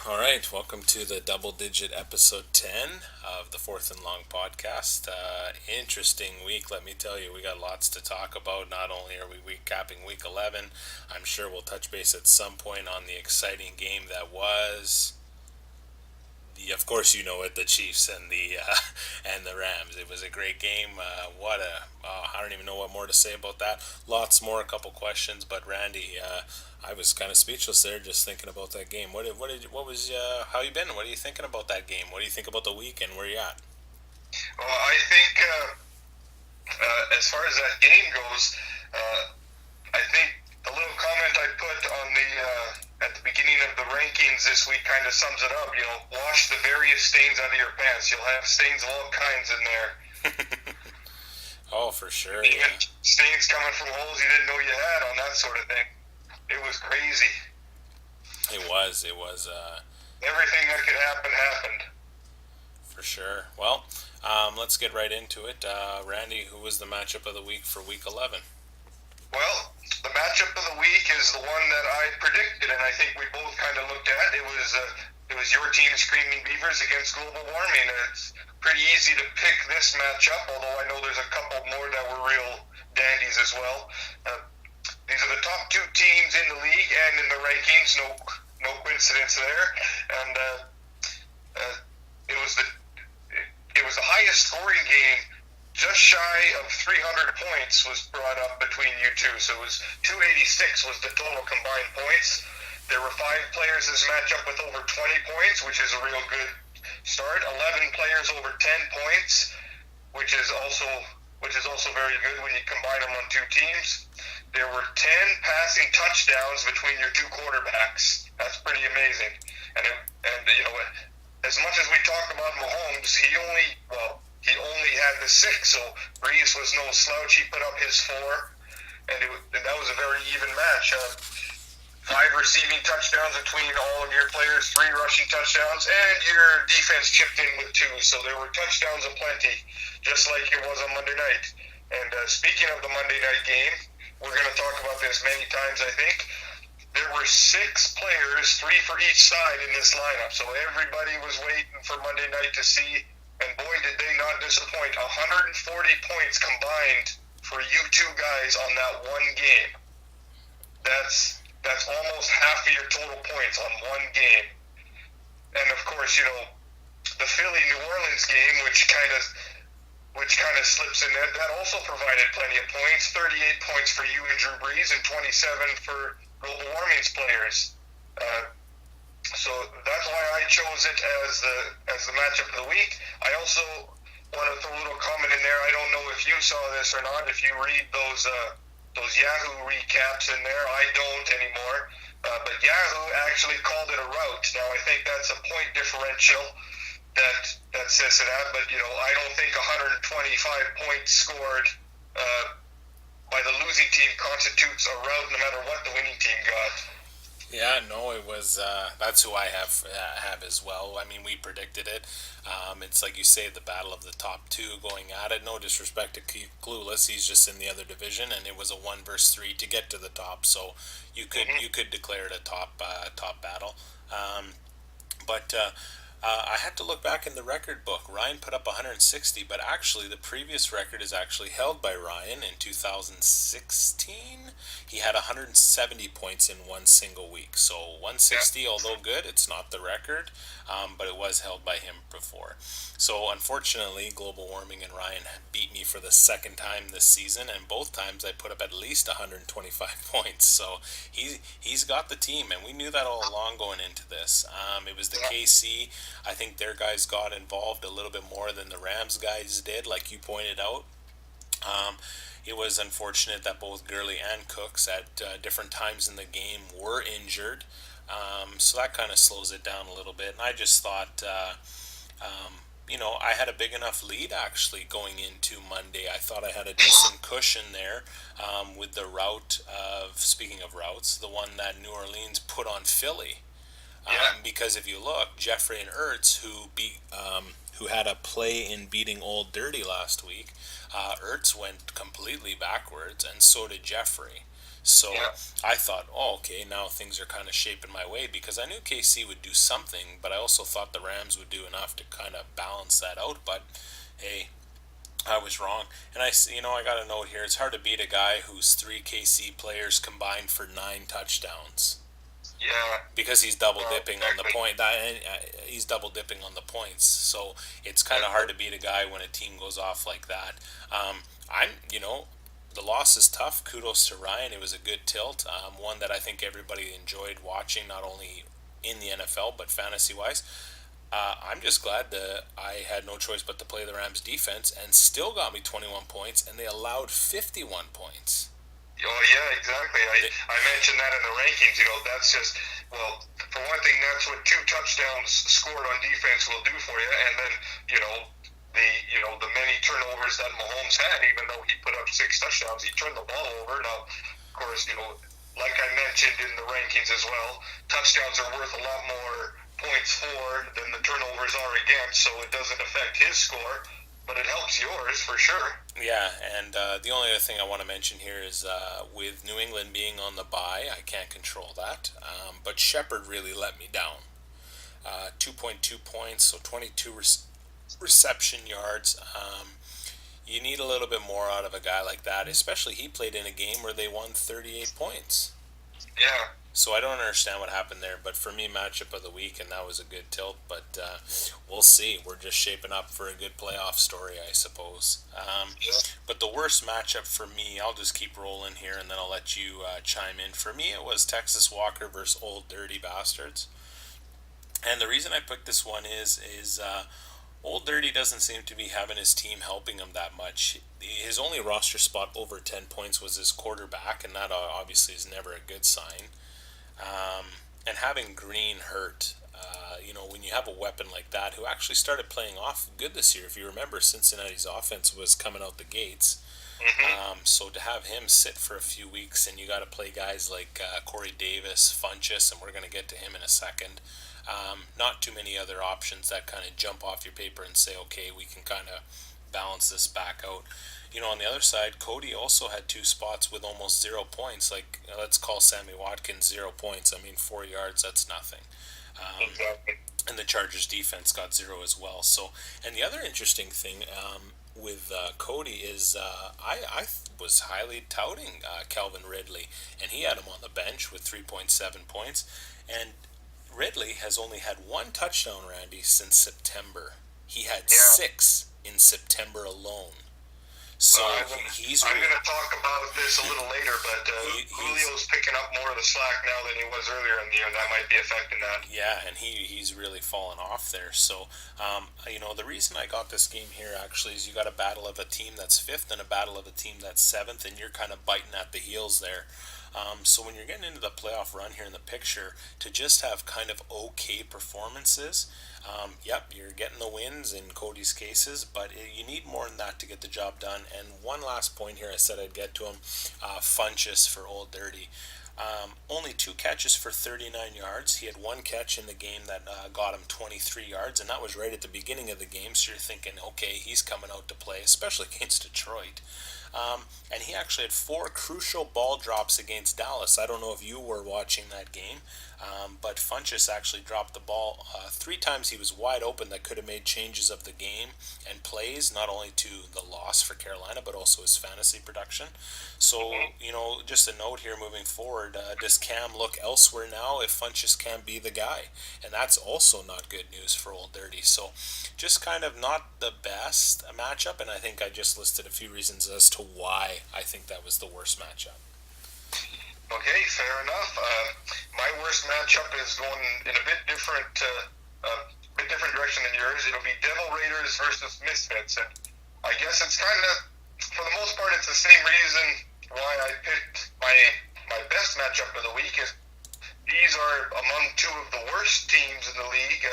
All right, welcome to the double digit episode 10 of the 4thandlong podcast. Interesting week, let me tell you. We got lots to talk about. Not only are we recapping week 11, I'm sure we'll touch base at some point on the exciting game that was. Of course, you know it. The Chiefs and the and the Rams. It was a great game. I don't even know what more to say about that. Lots more. A couple questions, but Randy, I was kind of speechless there, just thinking about that game. What was how you been? What are you thinking about that game? What do you think about the weekend? Where you at? Well, I think as far as that game goes, uh, I think the little comment I put on the at the beginning of the rankings this week kind of sums it up. You know, wash the various stains out of your pants. You'll have stains of all kinds in there. Oh, for sure, Even yeah. stains coming from holes you didn't know you had on that sort of thing. It was crazy. It was. It was. Everything that could happen happened. For sure. Well, let's get right into it. Randy, who was the matchup of the week for week 11? Well, the matchup of the week is the one that I predicted, and I think we both kind of looked at. It was your team, Screaming Beavers, against Global Warming. And it's pretty easy to pick this matchup, although I know there's a couple more that were real dandies as well. These are the top two teams in the league and in the rankings. No coincidence there. And it was the highest scoring game. Just shy of 300 points was brought up between you two. So it was 286 was the total combined points. There were 5 players in this matchup with over 20 points, which is a real good start. 11 players over 10 points, which is also very good when you combine them on two teams. There were 10 passing touchdowns between your two quarterbacks. That's pretty amazing. And you know, as much as we talk about Mahomes, he only had the 6, so Brees was no slouch. He put up his 4, and that was a very even match. 5 receiving touchdowns between all of your players, 3 rushing touchdowns, and your defense chipped in with 2. So there were touchdowns aplenty, just like it was on Monday night. And speaking of the Monday night game, we're going to talk about this many times, I think. There were 6 players, 3 for each side in this lineup. So everybody was waiting for Monday night to see, and boy, did they not disappoint. 140 points combined for you two guys on that one game. That's almost half of your total points on one game. And of course, you know, the Philly New Orleans game, which kind of slips in there, that also provided plenty of points. 38 points for you and Drew Brees, and 27 for Global Warming's players. So that's why I chose it as the matchup of the week. I also want to throw a little comment in there. I don't know if you saw this or not. If you read those Yahoo recaps in there, I don't anymore. But Yahoo actually called it a rout. Now I think that's a point differential that says it out. But you know, I don't think 125 points scored by the losing team constitutes a rout, no matter what the winning team got. Yeah, no, it was. That's who I have as well. I mean, we predicted it. It's like you say, the battle of the top two going at it. No disrespect to Clueless, he's just in the other division, and it was a 1 versus 3 to get to the top. So you could declare it a top battle. But I had to look back in the record book. Ryan put up 160, but actually the previous record is actually held by Ryan in 2016. He had 170 points in one single week. So 160, Yeah. although good, it's not the record, but it was held by him before. So unfortunately, Global Warming and Ryan beat me for the second time this season, and both times I put up at least 125 points. So he's got the team, and we knew that all along going into this. It was the Yeah. KC. I think their guys got involved a little bit more than the Rams guys did, like you pointed out. Um, it was unfortunate that both Gurley and Cooks at different times in the game were injured. So that kind of slows it down a little bit. And I just thought, I had a big enough lead actually going into Monday. I thought I had a decent cushion there with the route of, speaking of routes, the one that New Orleans put on Philly. Yeah. Because if you look, Jeffrey and Ertz, who had a play in beating Old Dirty last week, Ertz went completely backwards, and so did Jeffrey. So Yeah. I thought, oh, okay, now things are kind of shaping my way because I knew KC would do something, but I also thought the Rams would do enough to kind of balance that out. But hey, I was wrong. And I got a note here. It's hard to beat a guy whose three KC players combined for 9 touchdowns Yeah. because he's double dipping on the Exactly. point. He's double dipping on the points, so it's kind of hard Exactly. to beat a guy when a team goes off like that. I'm, the loss is tough. Kudos to Ryan. It was a good tilt, one that I think everybody enjoyed watching, not only in the NFL but fantasy wise. I'm just glad that I had no choice but to play the Rams defense and still got me 21 points, and they allowed 51 points. Oh yeah, exactly. They, I mentioned that in the rankings. That's just, well, for one thing, that's what two touchdowns scored on defense will do for you, and then you know the many turnovers that Mahomes had, even though he put up 6 touchdowns, he turned the ball over. Now, of course, like I mentioned in the rankings as well, touchdowns are worth a lot more points for than the turnovers are against, so it doesn't affect his score, but it helps yours for sure. Yeah, and the only other thing I want to mention here is with New England being on the bye, I can't control that. But Shepard really let me down. 2.2 points, so 22 reception yards. You need a little bit more out of a guy like that, especially he played in a game where they won 38 points. Yeah. So I don't understand what happened there, but for me, matchup of the week, and that was a good tilt. But we'll see. We're just shaping up for a good playoff story, I suppose. Yeah. But the worst matchup for me, I'll just keep rolling here, and then I'll let you chime in. For me, it was Texas Walker versus Old Dirty Bastards, and the reason I picked this one is Old Dirty doesn't seem to be having his team helping him that much. His only roster spot over 10 points was his quarterback, and that obviously is never a good sign. And having Green hurt, when you have a weapon like that who actually started playing off good this year, if you remember, Cincinnati's offense was coming out the gates. Hmm. So to have him sit for a few weeks, and you got to play guys like Corey Davis, Funchess, and we're going to get to him in a second. Not too many other options that kind of jump off your paper and say, okay, we can kind of balance this back out. On the other side, Cody also had two spots with almost 0 points. Like, let's call Sammy Watkins 0 points. I mean, 4 yards, that's nothing. Um, Exactly. and the Chargers defense got zero as well. So, and the other interesting thing with Cody is I was highly touting Calvin Ridley, and he had him on the bench with 3.7 points. And Ridley has only had one touchdown, Randy, since September. He had Yeah. six in September alone. Well, So he's I'm going to talk about this a he, little later, but he's Julio's picking up more of the slack now than he was earlier in the year. That might be affecting that. yeah, and he's really fallen off there. So the reason I got this game here actually is you got a battle of a team that's fifth and a battle of a team that's seventh, and you're kind of biting at the heels there. So when you're getting into the playoff run here in the picture, to just have kind of okay performances, yep, you're getting the wins in Cody's cases, but you need more than that to get the job done. And one last point here, I said I'd get to him, Funchess for Old Dirty. Only two catches for 39 yards. He had one catch in the game that got him 23 yards, and that was right at the beginning of the game. So you're thinking, okay, he's coming out to play, especially against Detroit. And he actually had four crucial ball drops against Dallas. I don't know if you were watching that game, but Funchess actually dropped the ball 3 times. He was wide open that could have made changes of the game and plays, not only to the loss for Carolina, but also his fantasy production. So, Hmm. just a note here moving forward, does Cam look elsewhere now if Funchess can be the guy? And that's also not good news for Old Dirty. So, just kind of not the best matchup, and I think I just listed a few reasons as to why I think that was the worst matchup. Okay, fair enough. My worst matchup is going in a bit different direction than yours. It'll be Devil Raiders versus Misfits, and I guess it's kind of, for the most part, it's the same reason why I picked my best matchup of the week. Is these are among two of the worst teams in the league.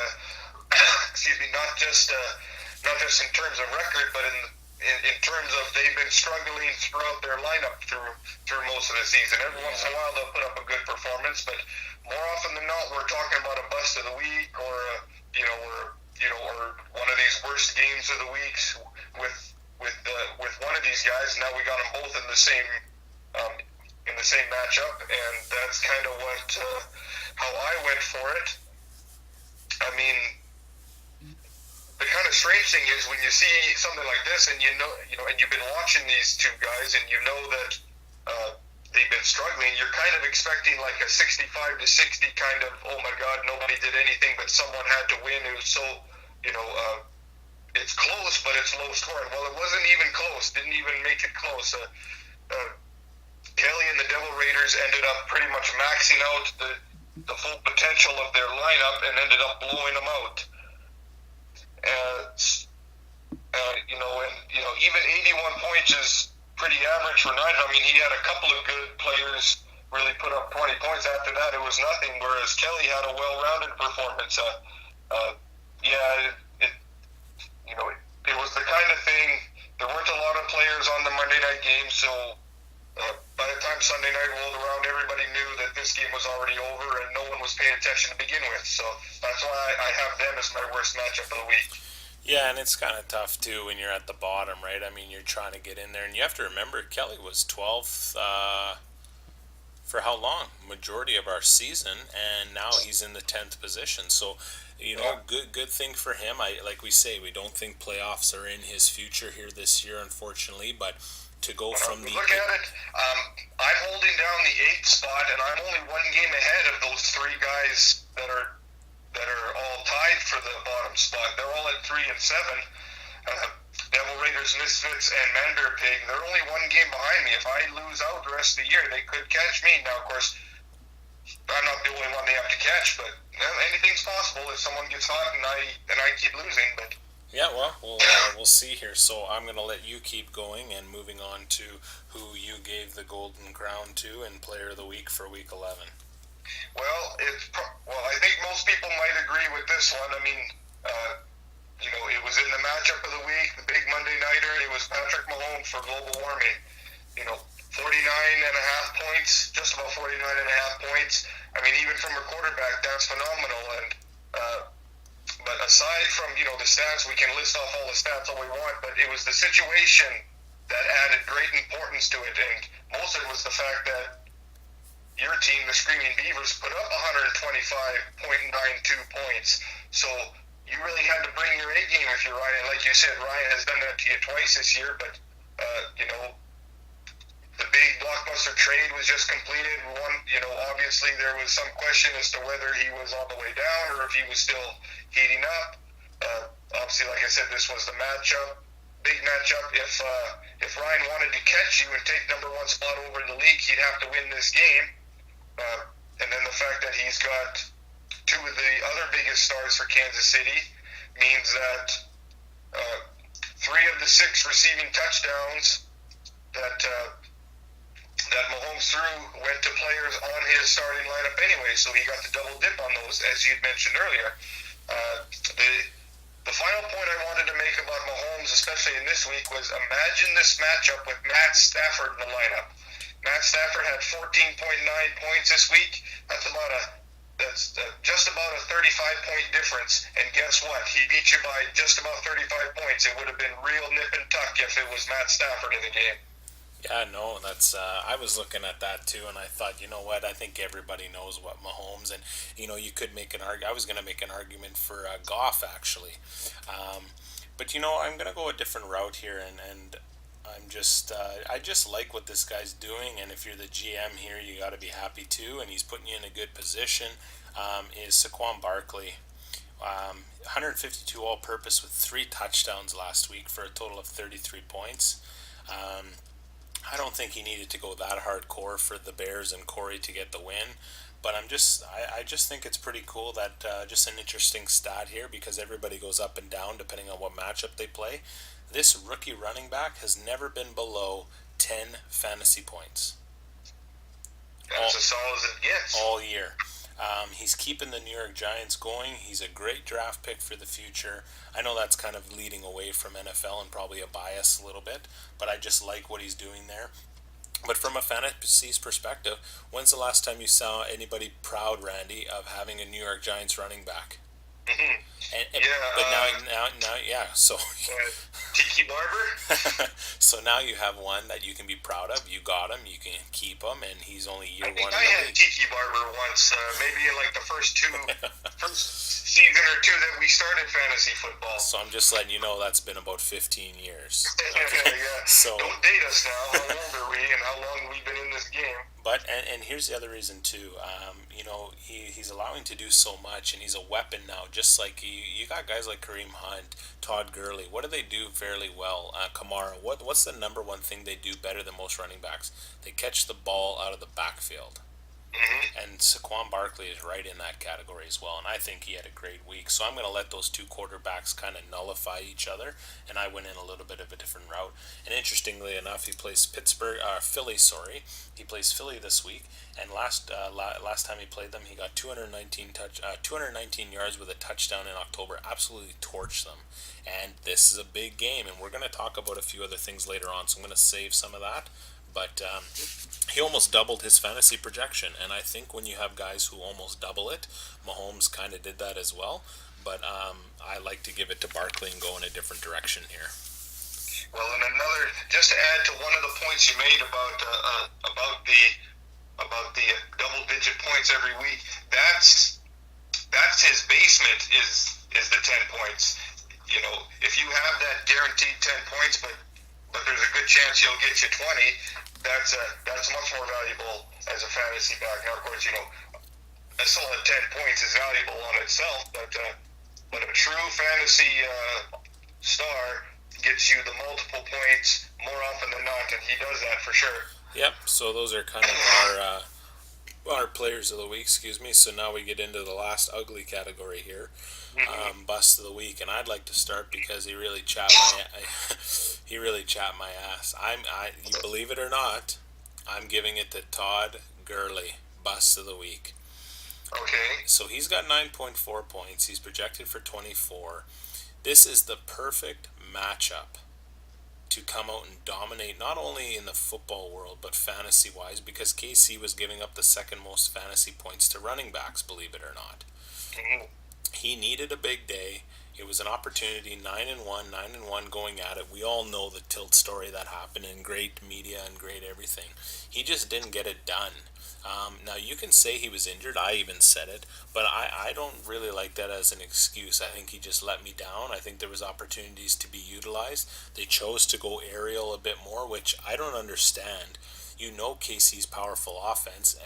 Excuse me, not just in terms of record, but in terms of they've been struggling throughout their lineup through most of the season. Every once in a Yeah, while they'll put up a good performance, but more often than not we're talking about a bust of the week or or one of these worst games of the weeks with one of these guys. Now we got them both in the same um, in the same matchup, and that's kind of what how I went for it. I mean, the kind of strange thing is when you see something like this, and and you've been watching these two guys, and you know that they've been struggling. You're kind of expecting like a 65 to 60 kind of, oh my God, nobody did anything, but someone had to win. It was so, you know, it's close, but it's low scoring. Well, it wasn't even close. Didn't even make it close. Kelly and the Devil Raiders ended up pretty much maxing out the full potential of their lineup and ended up blowing them out. Even 81 points is pretty average for Nigel. I mean, he had a couple of good players really put up 20 points. After that, it was nothing. Whereas Kelly had a well-rounded performance. It was the kind of thing. There weren't a lot of players on the Monday night game, so by the time Sunday night rolled around, everybody knew that this game was already over, and no one was paying attention to begin with. So that's why I have them as my worst matchup of the week. Yeah, and it's kind of tough too when you're at the bottom, right? I mean, you're trying to get in there, and you have to remember Kelly was 12th for how long? Majority of our season, and now he's in the 10th position. So, good thing for him. Like we say, we don't think playoffs are in his future here this year, unfortunately. But to go from the look at it, I'm holding down the 8th spot, and I'm only one game ahead of those three guys that are all tied for the bottom spot. They're all at 3 and 7. Devil Raiders, Misfits, and Manbear Pig. They're only one game behind me. If I lose out the rest of the year, they could catch me. Now, of course, I'm not the only one they have to catch, but anything's possible if someone gets hot and I keep losing. But yeah, well, we'll see here. So I'm going to let you keep going and moving on to who you gave the Golden Crown to and Player of the Week for Week 11. Well, I think most people might agree with this one. I mean, it was in the matchup of the week, the big Monday nighter. It was Patrick Mahomes for global warming. 49 and a half points, just about 49 and a half points. I mean, even from a quarterback, that's phenomenal. And but aside from the stats, we can list off all the stats all we want. But it was the situation that added great importance to it, and most of it was the fact that your team, the Screaming Beavers, put up 125.92 points. So you really had to bring your A game if you're Ryan. Like you said, Ryan has done that to you twice this year, but the big blockbuster trade was just completed. Obviously there was some question as to whether he was on the way down or if he was still heating up. Obviously, like I said, this was the matchup, big matchup. If Ryan wanted to catch you and take number one spot over the league, he'd have to win this game. And then the fact that he's got two of the other biggest stars for Kansas City means that 3 of the 6 receiving touchdowns that Mahomes threw went to players on his starting lineup anyway, so he got the double dip on those, as you'd mentioned earlier. The final point I wanted to make about Mahomes, especially in this week, was imagine this matchup with Matt Stafford in the lineup. Matt Stafford had 14.9 points this week. That's just about a 35-point difference. And guess what? He beat you by just about 35 points. It would have been real nip and tuck if it was Matt Stafford in the game. Yeah, no, that's. I was looking at that too, and I thought, you know what? I think everybody knows what Mahomes, and you could make an argument. I was going to make an argument for Goff actually, but I'm going to go a different route here, and I'm just. I just like what this guy's doing, and if you're the GM here, you got to be happy too, and he's putting you in a good position. Is Saquon Barkley. 152 all-purpose with 3 touchdowns last week for a total of 33 points. I don't think he needed to go that hardcore for the Bears and Corey to get the win, but I just think it's pretty cool that just an interesting stat here because everybody goes up and down depending on what matchup they play. This rookie running back has never been below 10 fantasy points. That's as solid as it gets. All year. He's keeping the New York Giants going. He's a great draft pick for the future. I know that's kind of leading away from NFL and probably a bias a little bit, but I just like what he's doing there. But from a fantasy's perspective, when's the last time you saw anybody proud, Randy, of having a New York Giants running back? Mm-hmm. But now, yeah. So Tiki Barber. So now you have one that you can be proud of. You got him, you can keep him, and he's only I year think one in I the had league. Tiki Barber once, maybe in like the first season or two that we started fantasy football. So I'm just letting you know that's been about 15 years. Okay, Yeah. so Don't date us now. How old are we and how long have we been in this game? but and here's the other reason too. He's allowing to do so much, and he's a weapon now. Just like you got guys like Kareem Hunt, Todd Gurley. What do they do fairly well? Kamara. What's the number one thing they do better than most running backs? They catch the ball out of the backfield. Mm-hmm. And Saquon Barkley is right in that category as well, and I think he had a great week. So I'm going to let those two quarterbacks kind of nullify each other, and I went in a little bit of a different route. And interestingly enough, he plays Philly. Sorry, he plays Philly this week. And last time he played them, he got 219 yards with a touchdown in October. Absolutely torched them. And this is a big game, and we're going to talk about a few other things later on. So I'm going to save some of that. But he almost doubled his fantasy projection, and I think when you have guys who almost double it, Mahomes kind of did that as well. But I like to give it to Barkley and go in a different direction here. Well, and another, just to add to one of the points you made about the double-digit points every week, that's his basement is the 10 points. You know, if you have that guaranteed 10 points, but there's a good chance he'll get you 20. That's much more valuable as a fantasy back. Now, of course, you know, a solid 10 points is valuable on itself, but a true fantasy star gets you the multiple points more often than not, and he does that for sure. Yep. So those are kind of our players of the week. Excuse me. So now we get into the last ugly category here. Bust of the week, and I'd like to start because he really chapped my ass. You believe it or not, I'm giving it to Todd Gurley, bust of the week. Okay. So he's got 9.4 points. He's projected for 24. This is the perfect matchup to come out and dominate not only in the football world but fantasy wise, because KC was giving up the second most fantasy points to running backs, believe it or not. Mm-hmm. He needed a big day. It was an opportunity, 9-1 going at it. We all know the tilt story that happened, and great media and great everything. He just didn't get it done. Now, you can say he was injured. I even said it. But I don't really like that as an excuse. I think he just let me down. I think there was opportunities to be utilized. They chose to go aerial a bit more, which I don't understand. You know KC's powerful offense.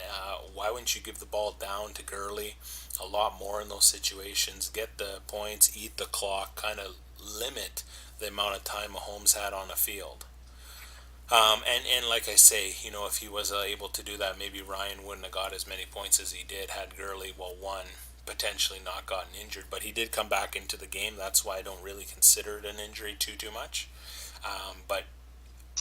Why wouldn't you give the ball down to Gurley a lot more in those situations? Get the points, eat the clock, kind of limit the amount of time Mahomes had on the field. And like I say, you know, if he was able to do that, maybe Ryan wouldn't have got as many points as he did had Gurley, well, one, potentially not gotten injured. But he did come back into the game. That's why I don't really consider it an injury too much. But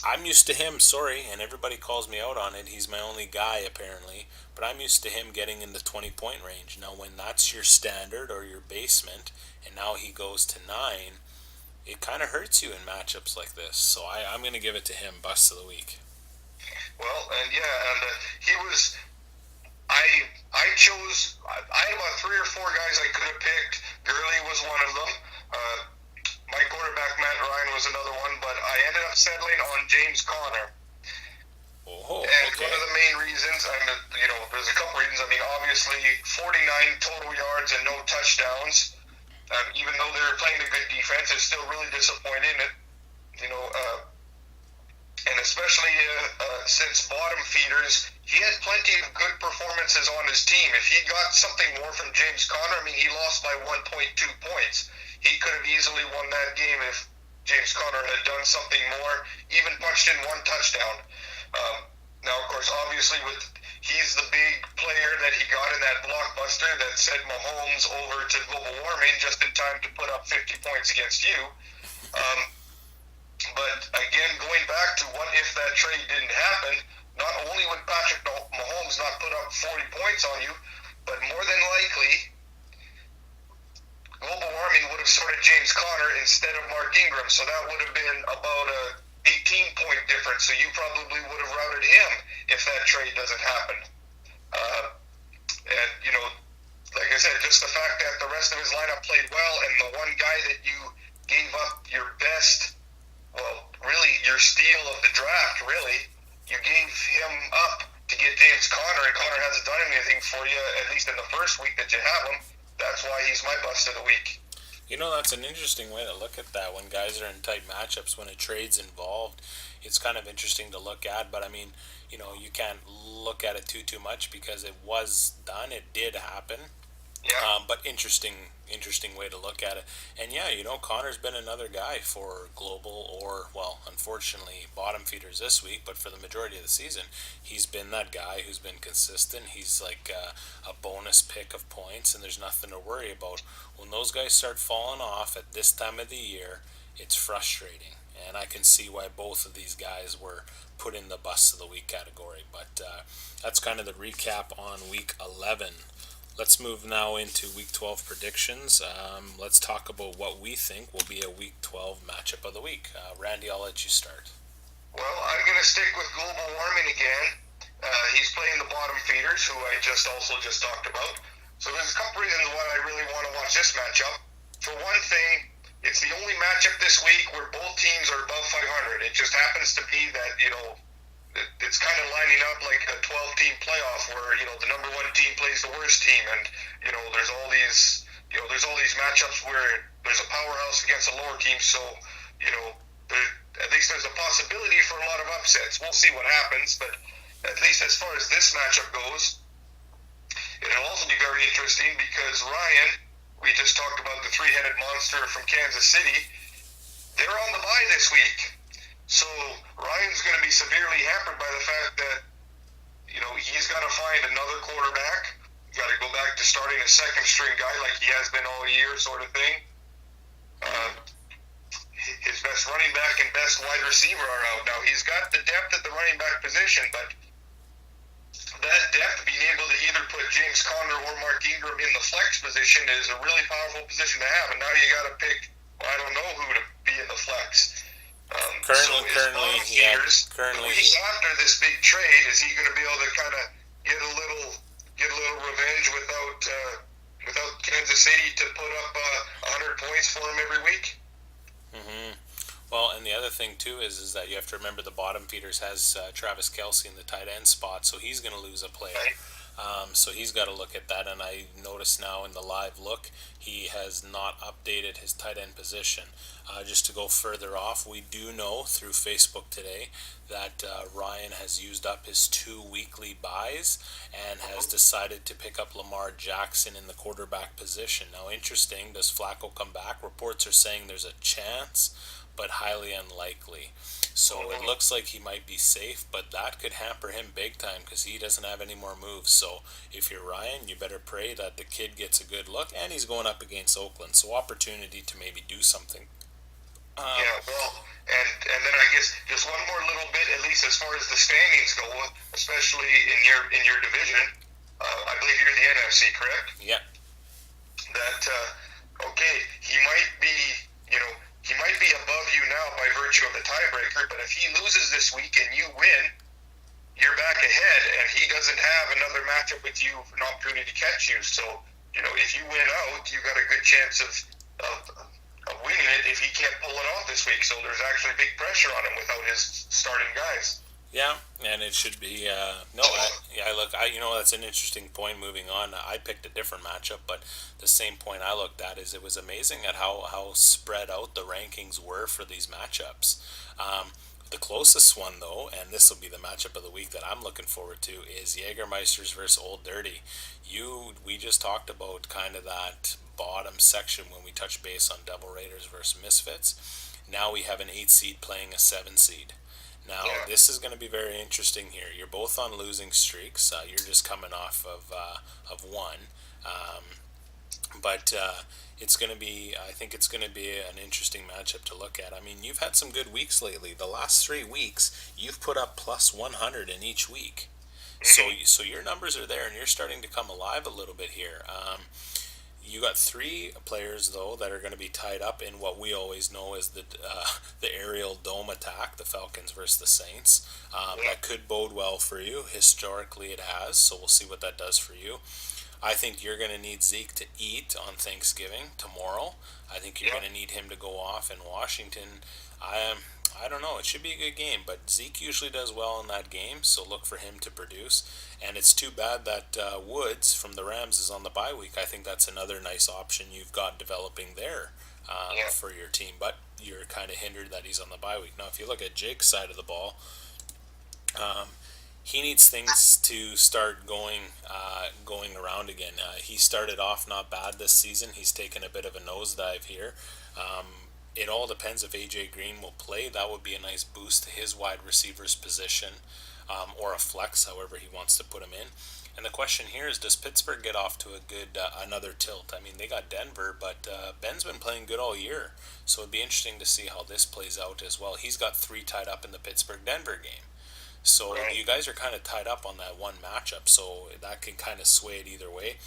I'm used to him, sorry, and everybody calls me out on it. He's my only guy, apparently. But I'm used to him getting in the 20-point range. Now, when that's your standard or your basement, and now he goes to 9, it kind of hurts you in matchups like this. So I'm going to give it to him, bust of the week. Well, and yeah, and he was. I had about three or four guys I could have picked. Gurley was one of them. My quarterback Matt Ryan was another one, but I ended up settling on James Conner. Oh, And okay. one of the main reasons, there's a couple reasons. I mean, obviously, 49 total yards and no touchdowns. Even though they were playing a good defense, it's still really disappointing. And especially since bottom feeders, he had plenty of good performances on his team. If he got something more from James Conner, I mean, he lost by 1.2 points. He could have easily won that game if James Conner had done something more, even punched in one touchdown. Now, of course, obviously, he's the big player that he got in that blockbuster that sent Mahomes over to global warming just in time to put up 50 points against you. But again, going back to what if that trade didn't happen, not only would Patrick Mahomes not put up 40 points on you, but more than likely, global warming would have sorted James Conner instead of Mark Ingram. So that would have been about a 18-point difference, so you probably would have routed him if that trade doesn't happen. And, like I said, just the fact that the rest of his lineup played well, and the one guy that you gave up your best well, really your steal of the draft. Really, you gave him up to get James Conner, and Conner hasn't done anything for you at least in the first week that you have him. That's why he's my bust of the week. You know, that's an interesting way to look at that. When guys are in tight matchups, when a trade's involved, it's kind of interesting to look at. But I mean, you can't look at it too much because it was done. It did happen. Yeah, But interesting way to look at it. And yeah, Connor's been another guy for global or, well, unfortunately, bottom feeders this week, but for the majority of the season, he's been that guy who's been consistent. He's like a bonus pick of points, and there's nothing to worry about. When those guys start falling off at this time of the year, it's frustrating. And I can see why both of these guys were put in the bust of the week category. But that's kind of the recap on week 11. Let's move now into Week 12 predictions. Let's talk about what we think will be a Week 12 matchup of the week. Randy, I'll let you start. well, I'm going to stick with global warming again. He's playing the bottom feeders, who I just talked about. So there's a couple reasons why I really want to watch this matchup. For one thing, it's the only matchup this week where both teams are above 500. It just happens to be that it's kind of lining up like a 12-team playoff where the number one team plays the worst team, and there's all these matchups where there's a powerhouse against a lower team. So there, at least there's a possibility for a lot of upsets. We'll see what happens, but at least as far as this matchup goes, it'll also be very interesting because Ryan, we just talked about the three-headed monster from Kansas City. They're on the bye this week. So Ryan's going to be severely hampered by the fact that he's got to find another quarterback. Got to go back to starting a second string guy like he has been all year, sort of thing. Uh, his best running back and best wide receiver are out now. He's got the depth at the running back position, but that depth, being able to either put James Conner or Mark Ingram in the flex position, is a really powerful position to have. And now you got to pick, I don't know who to be in the flex. So Currently, his currently, bottom yeah, feeders, the currently, week after this big trade, is he going to be able to kind of get a little revenge without Kansas City to put up 100 points for him every week? hmm Well, and the other thing too is that you have to remember the bottom feeders has Travis Kelce in the tight end spot, so he's going to lose a player. Right? So he's got to look at that, and I notice now in the live look he has not updated his tight end position. Just to go further off, we do know through Facebook today that Ryan has used up his 2 weekly buys and has decided to pick up Lamar Jackson in the quarterback position. Now, interesting, does Flacco come back? Reports are saying there's a chance, but highly unlikely. So it looks like he might be safe, but that could hamper him big time because he doesn't have any more moves. So if you're Ryan, you better pray that the kid gets a good look, and he's going up against Oakland, so opportunity to maybe do something. Yeah, well, and then I guess just one more little bit, at least as far as the standings go, especially in your division. I believe you're the NFC, correct? Yeah. That okay, he might be above you now by virtue of the tiebreaker, but if he loses this week and you win, you're back ahead, and he doesn't have another matchup with you for an opportunity to catch you. So if you win out, you got a good chance of winning it if he can't pull it off this week. So there's actually big pressure on him without his starting guys. Yeah, and it should be that's an interesting point. Moving on, I picked a different matchup, but the same point I looked at is it was amazing at how spread out the rankings were for these matchups. The closest one, though, and this will be the matchup of the week that I'm looking forward to, is Jägermeisters versus Old Dirty. We just talked about kind of that bottom section when we touched base on Devil Raiders versus Misfits. Now we have an 8 seed playing a 7 seed. Now, Yeah. this is going to be very interesting here. You're both on losing streaks. You're just coming off of one. But it's going to be, I think it's going to be an interesting matchup to look at. I mean, you've had some good weeks lately. The last 3 weeks, you've put up plus 100 in each week. So your numbers are there, and you're starting to come alive a little bit here. You got 3 players though that are going to be tied up in what we always know as the aerial dome attack, the Falcons versus the Saints. That could bode well for you. Historically, it has. So we'll see what that does for you. I think you're going to need Zeke to eat on Thanksgiving tomorrow. I think you're going to need him to go off in Washington. I don't know. It should be a good game, but Zeke usually does well in that game, so look for him to produce. And it's too bad that Woods from the Rams is on the bye week. I think that's another nice option you've got developing there Yeah, for your team, but you're kind of hindered that he's on the bye week. Now, if you look at Jake's side of the ball, um, he needs things to start going around again. He started off not bad this season. He's taken a bit of a nosedive here. Um, it all depends if AJ Green will play. That would be a nice boost to his wide receivers position, or a flex, however he wants to put him in. And the question here is, does Pittsburgh get off to a good another tilt? I mean, they got Denver, but Ben's been playing good all year, so it'd be interesting to see how this plays out as well. He's got 3 tied up in the Pittsburgh Denver game. So right. you guys are kind of tied up on that one matchup, so that can kind of sway it either way.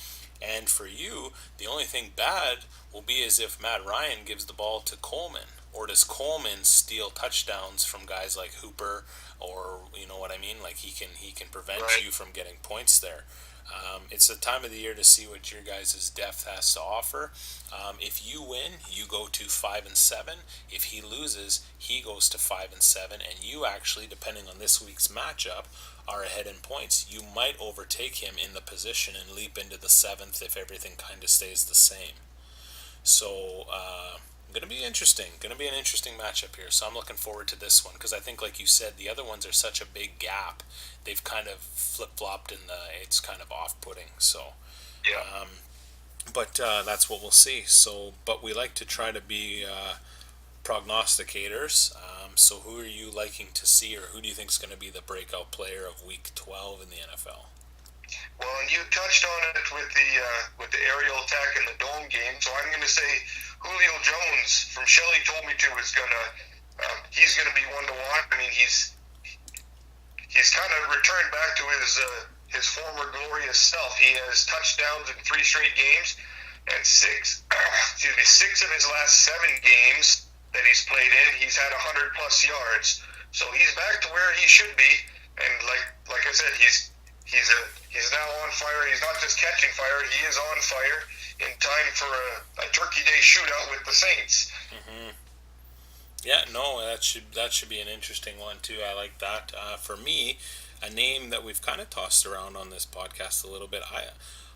And for you, the only thing bad will be as if Matt Ryan gives the ball to Coleman, or does Coleman steal touchdowns from guys like Hooper, or you know what I mean? Like he can prevent Right. you from getting points there. It's the time of the year to see what your guys' depth has to offer. If you win, you go to 5-7. If he loses, he goes to 5-7, and you actually, depending on this week's matchup, are ahead in points. You might overtake him in the position and leap into the 7th if everything kind of stays the same. So, going to be interesting. Going to be an interesting matchup here. So I'm looking forward to this one because I think, like you said, the other ones are such a big gap. They've kind of flip flopped, and it's kind of off putting. So, Yeah. um, but that's what we'll see. So, but we like to try to be prognosticators. So, who are you liking to see, or who do you think is going to be the breakout player of Week 12 in the NFL? Well, and you touched on it with the aerial attack in the dome game, so I'm going to say Julio Jones from Shelley told me to is gonna he's going to be one to watch. I mean, he's kind of returned back to his former glorious self. He has touchdowns in 3 straight games, and six of his last 7 games that he's played in, he's had 100+ yards. So he's back to where he should be, and like I said, he's now on fire. He's not just catching fire; he is on fire in time for a Turkey Day shootout with the Saints. Mm-hmm. Yeah, no, that should be an interesting one too. I like that. For me, a name that we've kind of tossed around on this podcast a little bit.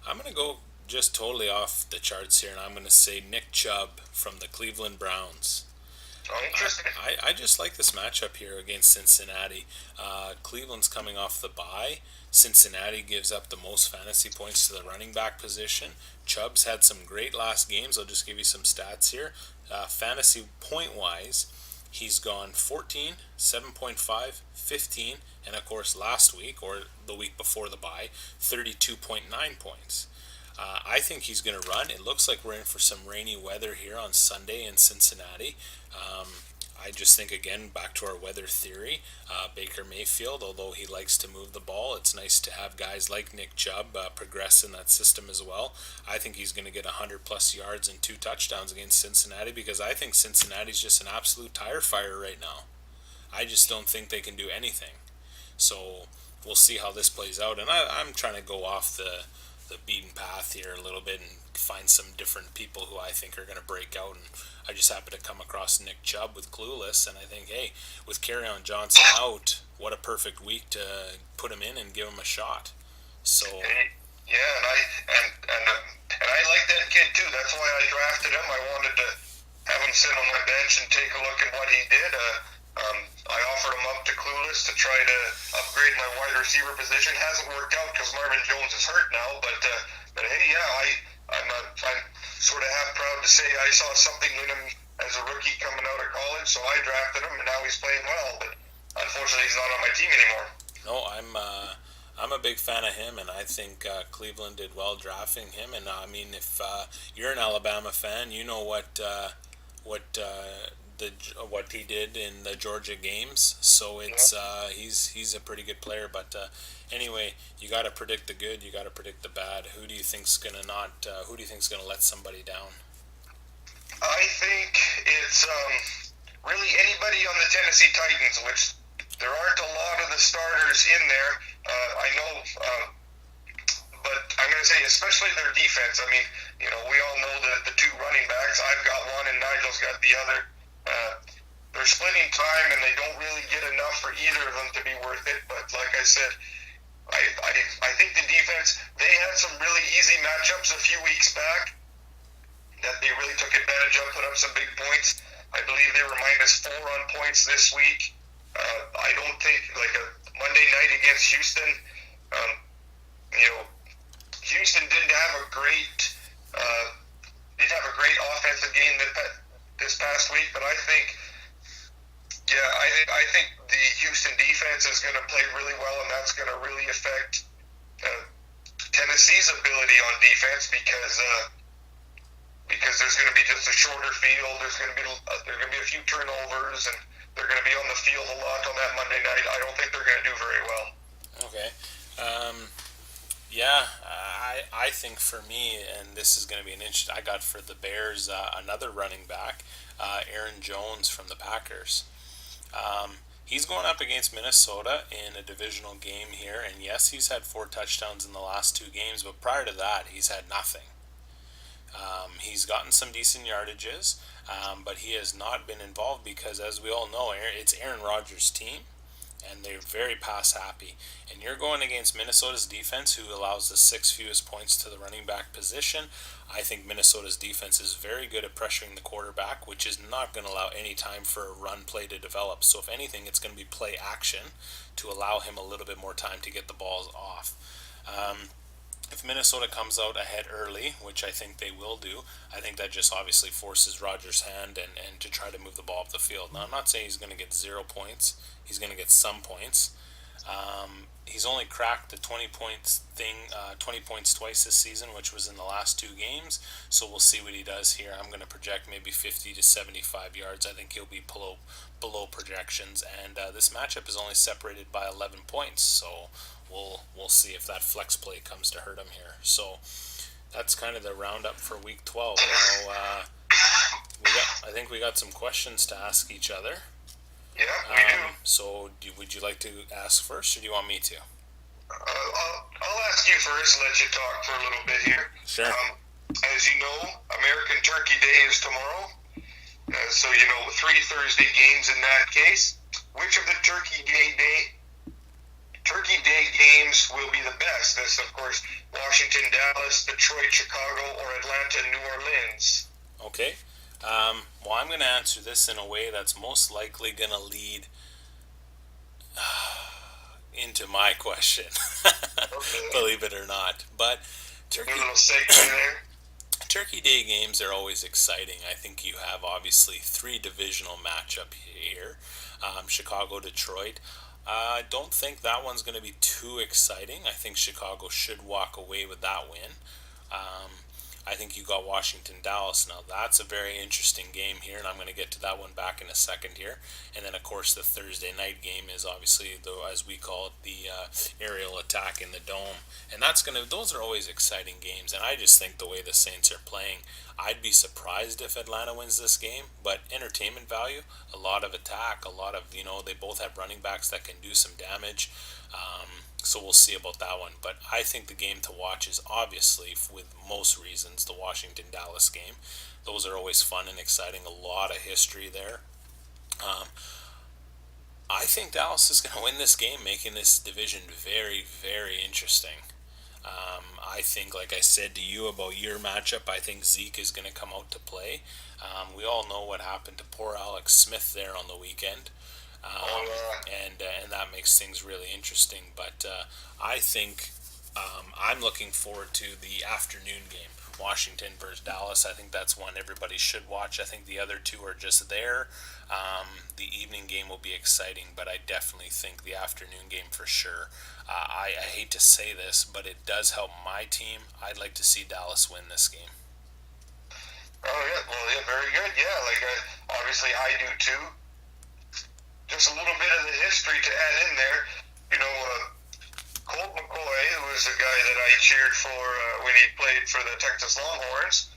I'm gonna go just totally off the charts here, and I'm gonna say Nick Chubb from the Cleveland Browns. Oh, interesting. I just like this matchup here against Cincinnati. Cleveland's coming off the bye. Cincinnati gives up the most fantasy points to the running back position. Chubb's had some great last games. I'll just give you some stats here. Fantasy point wise, he's gone 14, 7.5, 15, and of course last week or the week before the bye, 32.9 points. I think he's going to run. It looks like we're in for some rainy weather here on Sunday in Cincinnati. Um, I just think, again, back to our weather theory, Baker Mayfield, although he likes to move the ball, it's nice to have guys like Nick Chubb progress in that system as well. I think he's going to get 100+ yards and 2 touchdowns against Cincinnati because I think Cincinnati's just an absolute tire fire right now. I just don't think they can do anything. So we'll see how this plays out. And I'm trying to go off the beaten path here a little bit and find some different people who I think are going to break out. And I just happened to come across Nick Chubb with Clueless, and I think, hey, with Kerryon Johnson out, what a perfect week to put him in and give him a shot. So Yeah, and I like that kid too. That's why I drafted him. I wanted to have him sit on my bench and take a look at what he did. I offered him up to Clueless to try to upgrade my wide receiver position. Hasn't worked out because Marvin Jones is hurt now. But hey, yeah, I'm sort of half proud to say I saw something in him as a rookie coming out of college. So I drafted him, and now he's playing well. But unfortunately, he's not on my team anymore. no, I'm a big fan of him, and I think Cleveland did well drafting him. And I mean, if you're an Alabama fan, you know what the what he did in the Georgia games. So it's he's a pretty good player. But anyway, you got to predict the good, you got to predict the bad. Who do you think's gonna not? Who do you think's gonna let somebody down? I think it's really anybody on the Tennessee Titans, which there aren't a lot of the starters in there. I know, but I'm going to say especially their defense. I mean, we all know the 2 running backs. I've got one, and Nigel's got the other. they're splitting time, and they don't really get enough for either of them to be worth it. But like I said, I think the defense, they had some really easy matchups a few weeks back that they really took advantage of, put up some big points. I believe they were -4 on points this week. I don't think, like a Monday night against Houston, um, Houston didn't have a great offensive game this past week, but I think the Houston defense is going to play really well, and that's going to really affect Tennessee's ability on defense because there's going to be just a shorter field. There's going to be a few turnovers, and they're going to be on the field a lot on that Monday night. I don't think they're going to do very well. Okay. Yeah, I think for me, and this is going to be an interesting, I got for the Bears another running back, Aaron Jones from the Packers. He's going up against Minnesota in a divisional game here, and yes, he's had 4 touchdowns in the last 2 games, but prior to that, he's had nothing. He's gotten some decent yardages, but he has not been involved because, as we all know, it's Aaron Rodgers' team, and they're very pass happy. And you're going against Minnesota's defense, who allows the 6th fewest points to the running back position. I think Minnesota's defense is very good at pressuring the quarterback, which is not going to allow any time for a run play to develop. So if anything, it's going to be play action to allow him a little bit more time to get the balls off. If Minnesota comes out ahead early, which I think they will do, I think that just obviously forces Rodgers' hand and to try to move the ball up the field. Now, I'm not saying he's going to get 0 points. He's going to get some points. He's only cracked the 20 points twice this season, which was in the last 2 games. So we'll see what he does here. I'm going to project maybe 50 to 75 yards. I think he'll be below projections. And this matchup is only separated by 11 points. So we'll see if that flex play comes to hurt him here. So that's kind of the roundup for Week 12. Now, I think we got some questions to ask each other. Yeah, we do. So would you like to ask first, or do you want me to? I'll ask you first, let you talk for a little bit here. Sure. As you know, American Turkey Day is tomorrow. So, 3 Thursday games in that case. Which of the Turkey Day games will be the best? This, of course, Washington, Dallas, Detroit, Chicago, or Atlanta, New Orleans. Okay. Well, I'm going to answer this in a way that's most likely going to lead into my question, Okay. believe it or not. But A little segment there. Turkey Day games are always exciting. I think you have obviously 3 divisional matchup here. Chicago, Detroit. I don't think that one's going to be too exciting. I think Chicago should walk away with that win. I think you got Washington, Dallas. Now, that's a very interesting game here, and I'm going to get to that one back in a second here. And then, of course, the Thursday night game is obviously, as we call it, the aerial attack in the dome. And those are always exciting games. And I just think the way the Saints are playing, I'd be surprised if Atlanta wins this game. But entertainment value, a lot of attack, a lot of, they both have running backs that can do some damage. So we'll see about that one. But I think the game to watch is obviously, with most reasons, the Washington-Dallas game. Those are always fun and exciting. A lot of history there. I think Dallas is going to win this game, making this division very, very interesting. I think, like I said to you about your matchup, I think Zeke is going to come out to play. We all know what happened to poor Alex Smith there on the weekend. And that makes things really interesting. But I think I'm looking forward to the afternoon game, Washington versus Dallas. I think that's one everybody should watch. I think the other 2 are just there. The evening game will be exciting, but I definitely think the afternoon game for sure. I hate to say this, but it does help my team. I'd like to see Dallas win this game. Oh, yeah. Well, yeah, very good. Yeah, obviously I do too. Just a little bit of the history to add in there. Colt McCoy, who was a guy that I cheered for when he played for the Texas Longhorns,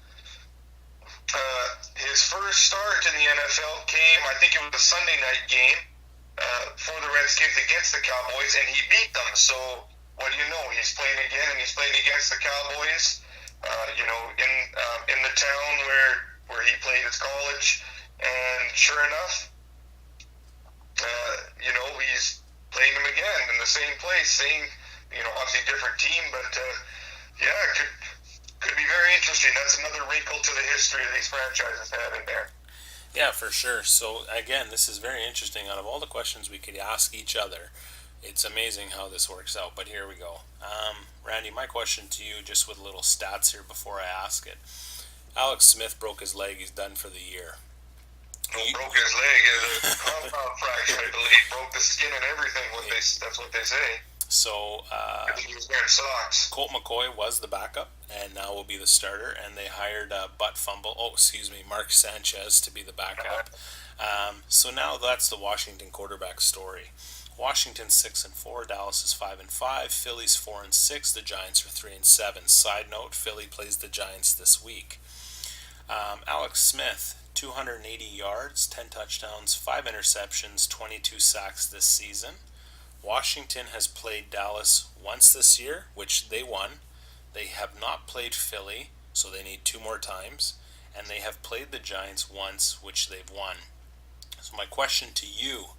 his first start in the NFL came, I think it was a Sunday night game, for the Redskins against the Cowboys, and he beat them. So, what do you know? He's playing again, and he's playing against the Cowboys, in the town where he played his college, and sure enough, he's playing them again in the same place, same, obviously different team, but yeah, it could be very interesting. That's another wrinkle to the history of these franchises having there. Yeah, for sure. So again, this is very interesting. Out of all the questions we could ask each other, it's amazing how this works out. But here we go. Randy, my question to you, just with little stats here before I ask it. Alex Smith broke his leg. He's done for the year. Well, broke his leg, a compound fracture, I believe. Broke the skin and everything. That's what they say. So I think he was wearing socks. Colt McCoy was the backup, and now will be the starter. And they hired Mark Sanchez to be the backup. So now that's the Washington quarterback story. Washington 6-4, Dallas is 5-5, Philly's 4-6, the Giants are 3-7. Side note: Philly plays the Giants this week. Alex Smith, 280 yards, 10 touchdowns, 5 interceptions, 22 sacks this season. Washington has played Dallas once this year, which they won. They have not played Philly, so they need 2 more times. And they have played the Giants once, which they've won. So my question to you: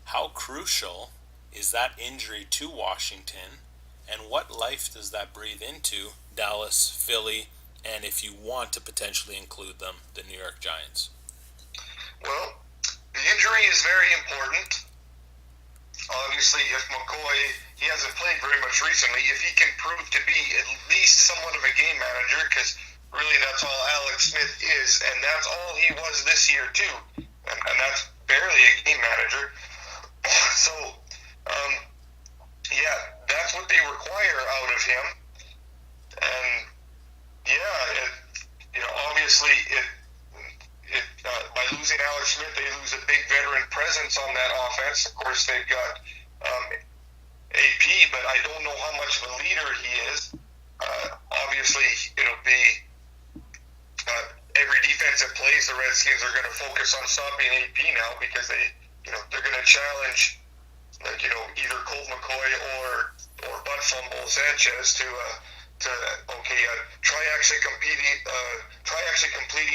how crucial is that injury to Washington, and what life does that breathe into Dallas, Philly, and if you want to potentially include them, the New York Giants? Well, the injury is very important. Obviously, if McCoy, he hasn't played very much recently, if he can prove to be at least somewhat of a game manager, because really that's all Alex Smith is, and that's all he was this year too, and that's barely a game manager. So, yeah, that's what they require out of him, and yeah, obviously by losing Alex Smith, they lose a big veteran presence on that offense. Of course, they've got AP, but I don't know how much of a leader he is. Obviously, it'll be every defense that plays, the Redskins are going to focus on stopping AP now, because they're going to challenge either Colt McCoy or butt fumble Sanchez to try actually completing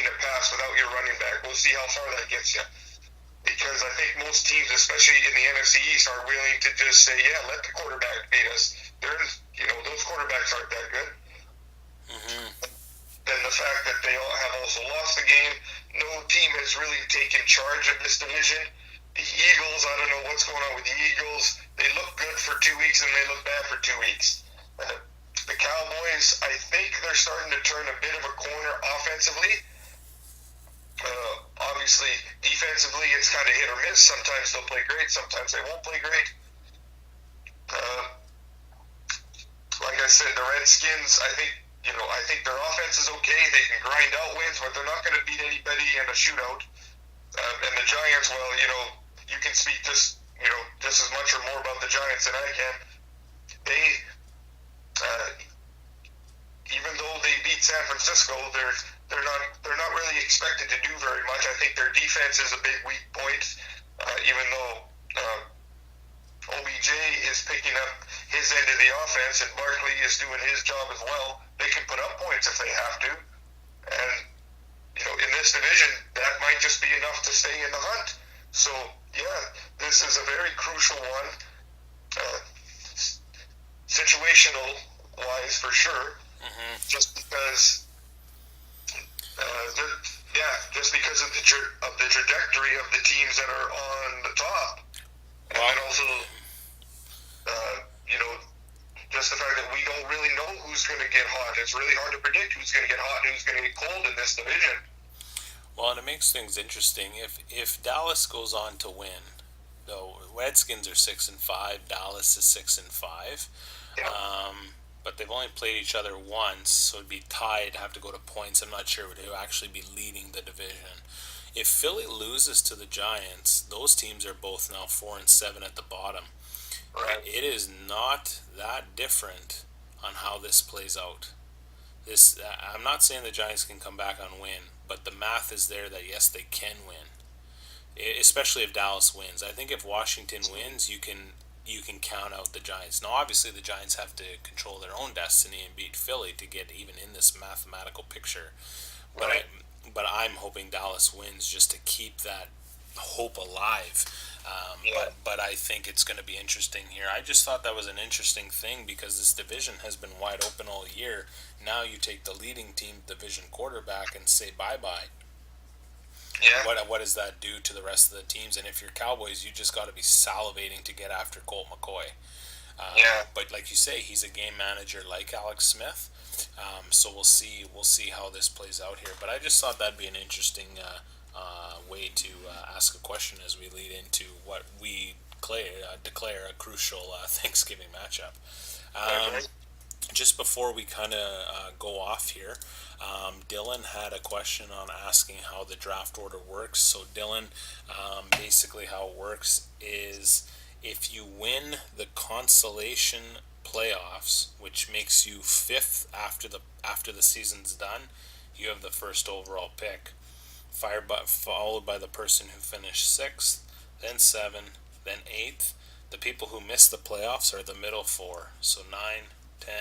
a pass without your running back. We'll see how far that gets you, because I think most teams, especially in the NFC East, are willing to just say, yeah, let the quarterback beat us. Those quarterbacks aren't that good. Mm-hmm. And the fact that they all have also lost the game, no team has really taken charge of this division. The Eagles, I don't know what's going on with the Eagles. They look good for 2 weeks and they look bad for 2 weeks. The Cowboys, I think they're starting to turn a bit of a corner offensively. Obviously, defensively, it's kind of hit or miss. Sometimes they'll play great, sometimes they won't play great. Like I said, the Redskins, I think their offense is okay. They can grind out wins, but they're not going to beat anybody in a shootout. And the Giants, well, you can speak just as much or more about the Giants than I can. They, even though they beat San Francisco, they're not really expected to do very much. I think their defense is a big weak point, even though OBJ is picking up his end of the offense and Barkley is doing his job as well. They can put up points if they have to, and in this division, that might just be enough to stay in the hunt. So yeah, this is a very crucial one, situational wise for sure. Mm-hmm. Just because, just because of the trajectory of the teams that are on the top, and then also, just the fact that we don't really know who's going to get hot. It's really hard to predict who's going to get hot and who's going to get cold in this division. Well, and it makes things interesting. If Dallas goes on to win, the Redskins are 6-5, Dallas is 6-5. Yeah. But they've only played each other once, so it'd be tied, have to go to points. I'm not sure who would actually be leading the division. If Philly loses to the Giants, those teams are both now 4-7 at the bottom. Right. It is not that different on how this plays out. I'm not saying the Giants can come back and win, but the math is there that yes, they can win, especially if Dallas wins. I think if Washington wins, you can count out the Giants. Now, obviously, the Giants have to control their own destiny and beat Philly to get even in this mathematical picture. But Right. I'm hoping Dallas wins just to keep that hope alive. Yeah. But I think it's going to be interesting here. I just thought that was an interesting thing because this division has been wide open all year. Now you take the leading team division quarterback and say bye bye. Yeah. What does that do to the rest of the teams? And if you're Cowboys, you just got to be salivating to get after Colt McCoy. Yeah. But like you say, he's a game manager like Alex Smith. So we'll see how this plays out here. But I just thought that'd be an interesting way to ask a question as we lead into what we declare a crucial Thanksgiving matchup. Um, Okay. just before we kind of go off here, Dylan had a question on asking how the draft order works. So, Dylan, basically how it works is if you win the consolation playoffs, which makes you fifth after the season's done, you have the first overall pick. Followed by the person who finished sixth, then seven, then eighth. The people who missed the playoffs are the middle four, so 9, 10,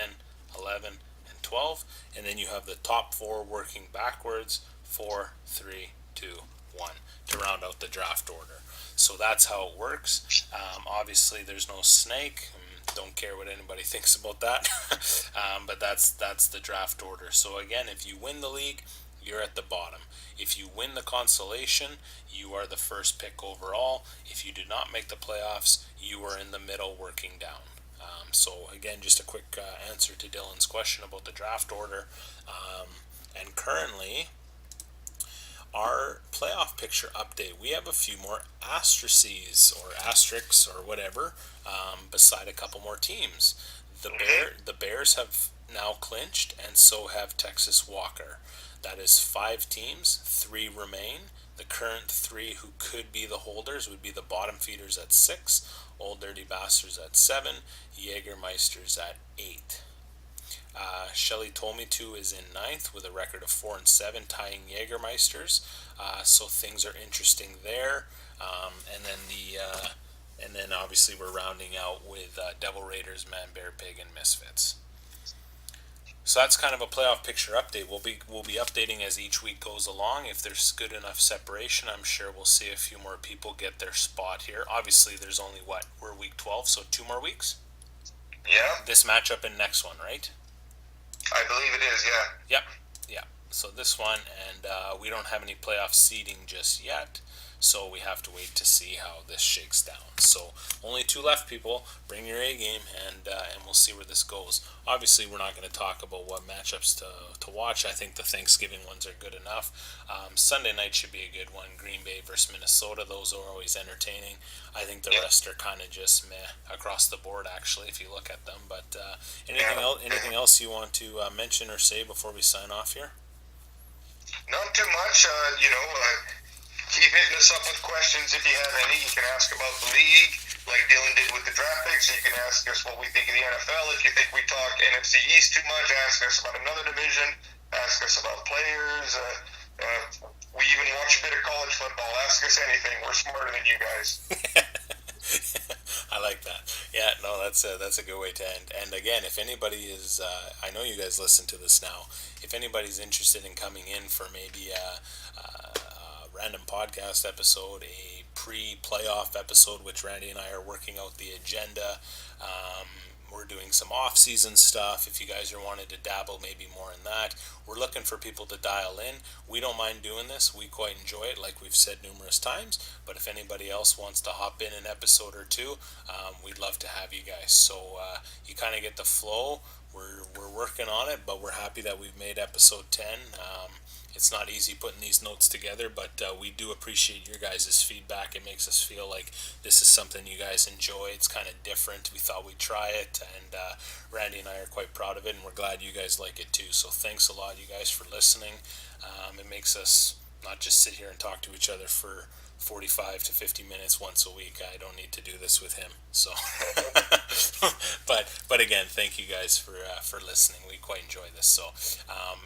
11, and 12, and then you have the top four working backwards, 4, 3, 2, 1, to round out the draft order. So that's how it works. Obviously, there's no snake. Don't care what anybody thinks about that. But that's the draft order. So again, if you win the league, you're at the bottom. If you win the consolation, you are the first pick overall. If you do not make the playoffs, you are in the middle working down. So again, just a quick answer to Dylan's question about the draft order. And currently, our playoff picture update, we have a few more asterisks or asterisks or whatever beside a couple more teams. The Bears have now clinched, and so have Texas Walker. That is 5 teams, 3 remain. The current 3 who could be the holders would be the bottom feeders at 6, Old Dirty Bastards at 7, Jägermeisters at 8. Shelley Told Me To is in ninth with a record of 4-7, tying Jägermeisters. So things are interesting there. And then obviously we're rounding out with Devil Raiders, Man Bear Pig, and Misfits. So that's kind of a playoff picture update. We'll be updating as each week goes along. If there's good enough separation, I'm sure we'll see a few more people get their spot here. Obviously, there's only we're week 12, so 2 more weeks. Yeah. This matchup and next one, right? I believe it is. Yeah. Yep, yep. So this one, and we don't have any playoff seeding just yet, so we have to wait to see how this shakes down. So only 2 left, people. Bring your A game, and we'll see where this goes. Obviously, we're not going to talk about what matchups to watch. I think the Thanksgiving ones are good enough. Sunday night should be a good one. Green Bay versus Minnesota. Those are always entertaining. I think the rest are kind of just meh across the board, actually, if you look at them. But anything Yeah. else? Anything else you want to mention or say before we sign off here? Not too much. Keep hitting us up with questions if you have any. You can ask about the league, like Dylan did with the draft picks. You can ask us what we think of the NFL. If you think we talk NFC East too much, ask us about another division. Ask us about players. We even watch a bit of college football. Ask us anything. We're smarter than you guys. I like that. Yeah, no, that's a good way to end. And again, if anybody is, I know you guys listen to this now. If anybody's interested in coming in for maybe a random podcast episode, a pre-playoff episode, which Randy and I are working out the agenda. We're doing some off-season stuff. If you guys are wanting to dabble maybe more in that, we're looking for people to dial in. We don't mind doing this. We quite enjoy it, like we've said numerous times. But if anybody else wants to hop in an episode or two, we'd love to have you guys. So you kind of get the flow. We're working on it, but we're happy that we've made episode 10. It's not easy putting these notes together, but we do appreciate your guys' feedback. It makes us feel like this is something you guys enjoy. It's kind of different. We thought we'd try it, and Randy and I are quite proud of it, and we're glad you guys like it too. So thanks a lot, you guys, for listening. It makes us not just sit here and talk to each other for 45 to 50 minutes once a week. I don't need to do this with him. So, but again, thank you guys for listening. We quite enjoy this. So,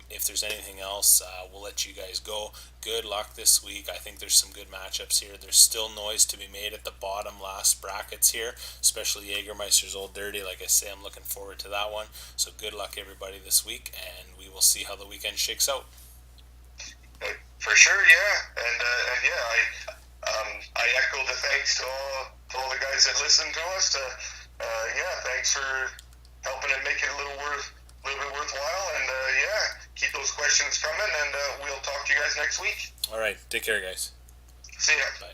if there's anything else, we'll let you guys go. Good luck this week. I think there's some good matchups here. There's still noise to be made at the bottom last brackets here, especially Jägermeister's Old Dirty. Like I say, I'm looking forward to that one. So good luck everybody this week, and we will see how the weekend shakes out. For sure, yeah, and yeah, I echo the thanks to all the guys that listen to us. Thanks for helping it make it a little bit worthwhile. And keep those questions coming. And we'll talk to you guys next week. All right, take care, guys. See ya. Bye.